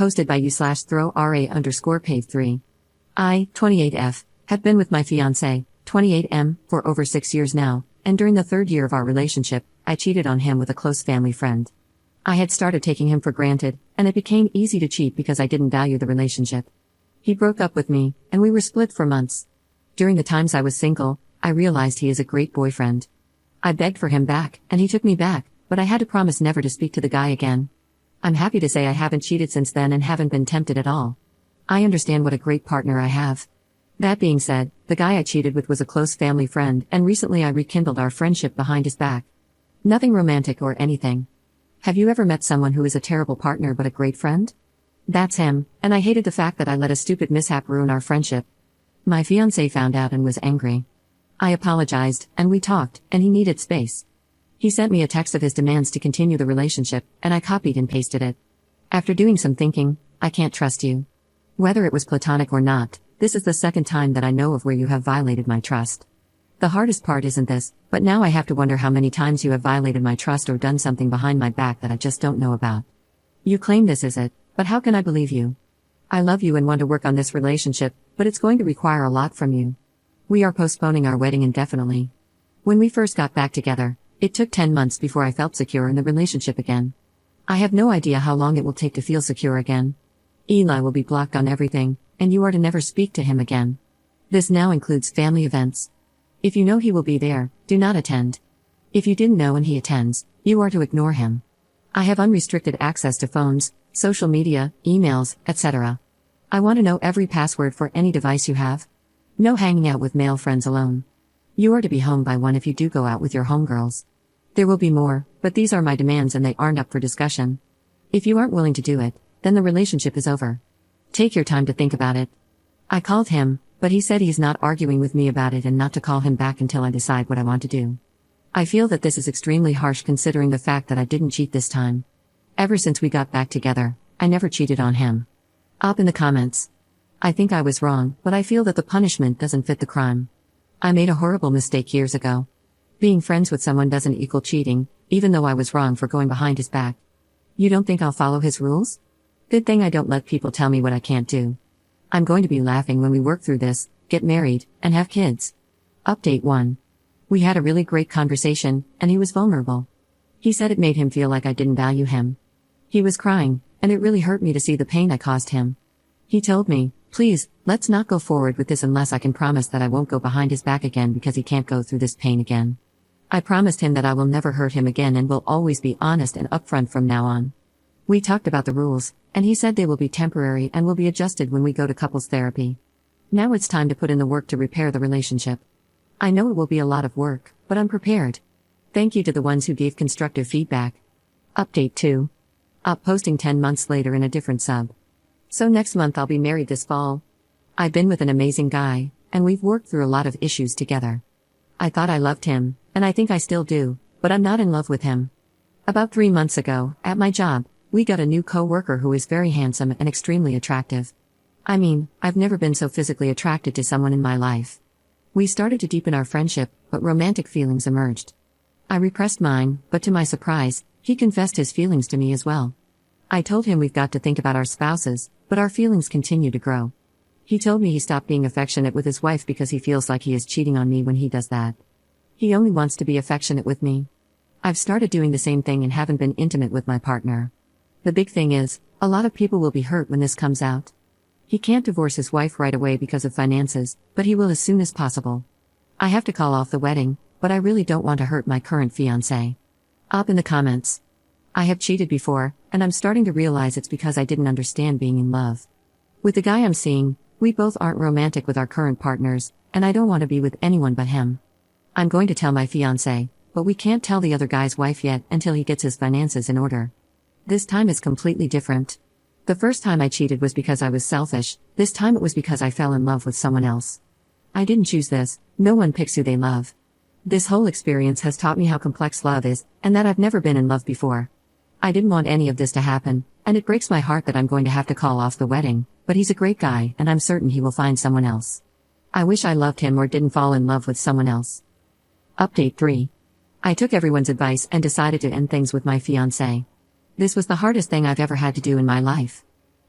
Posted by you/throw_ra_pave3. I, 28F, have been with my fiancé, 28M, for over 6 years now, and during the third year of our relationship, I cheated on him with a close family friend. I had started taking him for granted, and it became easy to cheat because I didn't value the relationship. He broke up with me, and we were split for months. During the times I was single, I realized he is a great boyfriend. I begged for him back, and he took me back, but I had to promise never to speak to the guy again. I'm happy to say I haven't cheated since then and haven't been tempted at all. I understand what a great partner I have. That being said, the guy I cheated with was a close family friend, and recently I rekindled our friendship behind his back. Nothing romantic or anything. Have you ever met someone who is a terrible partner but a great friend? That's him, and I hated the fact that I let a stupid mishap ruin our friendship. My fiancé found out and was angry. I apologized, and we talked, and he needed space. He sent me a text of his demands to continue the relationship, and I copied and pasted it. After doing some thinking, I can't trust you. Whether it was platonic or not, this is the second time that I know of where you have violated my trust. The hardest part isn't this, but now I have to wonder how many times you have violated my trust or done something behind my back that I just don't know about. You claim this is it, but how can I believe you? I love you and want to work on this relationship, but it's going to require a lot from you. We are postponing our wedding indefinitely. When we first got back together, it took 10 months before I felt secure in the relationship again. I have no idea how long it will take to feel secure again. Eli will be blocked on everything, and you are to never speak to him again. This now includes family events. If you know he will be there, do not attend. If you didn't know and he attends, you are to ignore him. I have unrestricted access to phones, social media, emails, etc. I want to know every password for any device you have. No hanging out with male friends alone. You are to be home by 1 if you do go out with your homegirls. There will be more, but these are my demands and they aren't up for discussion. If you aren't willing to do it, then the relationship is over. Take your time to think about it. I called him, but he said he's not arguing with me about it and not to call him back until I decide what I want to do. I feel that this is extremely harsh considering the fact that I didn't cheat this time. Ever since we got back together, I never cheated on him. Up in the comments. I think I was wrong, but I feel that the punishment doesn't fit the crime. I made a horrible mistake years ago. Being friends with someone doesn't equal cheating, even though I was wrong for going behind his back. You don't think I'll follow his rules? Good thing I don't let people tell me what I can't do. I'm going to be laughing when we work through this, get married, and have kids. Update 1. We had a really great conversation, and he was vulnerable. He said it made him feel like I didn't value him. He was crying, and it really hurt me to see the pain I caused him. He told me, please, let's not go forward with this unless I can promise that I won't go behind his back again because he can't go through this pain again. I promised him that I will never hurt him again and will always be honest and upfront from now on. We talked about the rules, and he said they will be temporary and will be adjusted when we go to couples therapy. Now it's time to put in the work to repair the relationship. I know it will be a lot of work, but I'm prepared. Thank you to the ones who gave constructive feedback. Update 2. Up posting 10 months later in a different sub. So next month I'll be married this fall. I've been with an amazing guy, and we've worked through a lot of issues together. I thought I loved him, and I think I still do, but I'm not in love with him. About 3 months ago, at my job, we got a new co-worker who is very handsome and extremely attractive. I mean, I've never been so physically attracted to someone in my life. We started to deepen our friendship, but romantic feelings emerged. I repressed mine, but to my surprise, he confessed his feelings to me as well. I told him we've got to think about our spouses, but our feelings continue to grow. He told me he stopped being affectionate with his wife because he feels like he is cheating on me when he does that. He only wants to be affectionate with me. I've started doing the same thing and haven't been intimate with my partner. The big thing is, a lot of people will be hurt when this comes out. He can't divorce his wife right away because of finances, but he will as soon as possible. I have to call off the wedding, but I really don't want to hurt my current fiancé. Up in the comments. I have cheated before, and I'm starting to realize it's because I didn't understand being in love. With the guy I'm seeing, we both aren't romantic with our current partners, and I don't want to be with anyone but him. I'm going to tell my fiancé, but we can't tell the other guy's wife yet until he gets his finances in order. This time is completely different. The first time I cheated was because I was selfish, this time it was because I fell in love with someone else. I didn't choose this, no one picks who they love. This whole experience has taught me how complex love is, and that I've never been in love before. I didn't want any of this to happen, and it breaks my heart that I'm going to have to call off the wedding, but he's a great guy and I'm certain he will find someone else. I wish I loved him or didn't fall in love with someone else. Update 3. I took everyone's advice and decided to end things with my fiancé. This was the hardest thing I've ever had to do in my life.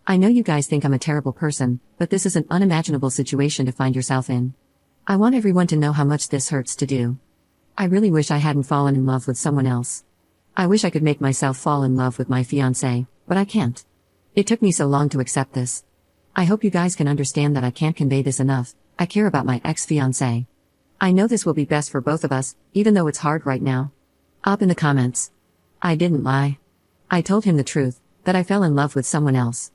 I know you guys think I'm a terrible person, but this is an unimaginable situation to find yourself in. I want everyone to know how much this hurts to do. I really wish I hadn't fallen in love with someone else. I wish I could make myself fall in love with my fiancé, but I can't. It took me so long to accept this. I hope you guys can understand that I can't convey this enough. I care about my ex-fiancé. I know this will be best for both of us, even though it's hard right now. Up in the comments. I didn't lie. I told him the truth, that I fell in love with someone else.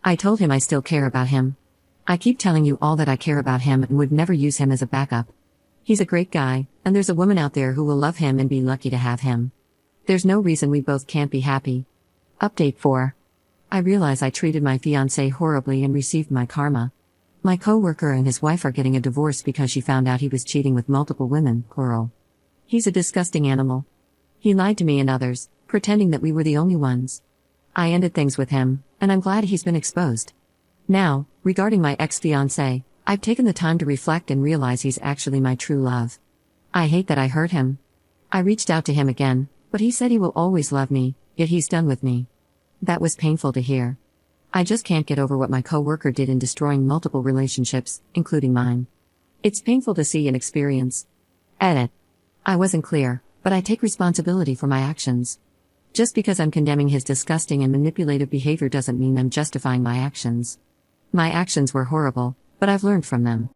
I told him I still care about him. I keep telling you all that I care about him and would never use him as a backup. He's a great guy, and there's a woman out there who will love him and be lucky to have him. There's no reason we both can't be happy. Update 4. I realize I treated my fiancé horribly and received my karma. My coworker and his wife are getting a divorce because she found out he was cheating with multiple women, plural. He's a disgusting animal. He lied to me and others, pretending that we were the only ones. I ended things with him, and I'm glad he's been exposed. Now, regarding my ex-fiancé, I've taken the time to reflect and realize he's actually my true love. I hate that I hurt him. I reached out to him again, but he said he will always love me, yet he's done with me. That was painful to hear. I just can't get over what my coworker did in destroying multiple relationships, including mine. It's painful to see and experience. Edit. I wasn't clear, but I take responsibility for my actions. Just because I'm condemning his disgusting and manipulative behavior doesn't mean I'm justifying my actions. My actions were horrible, but I've learned from them.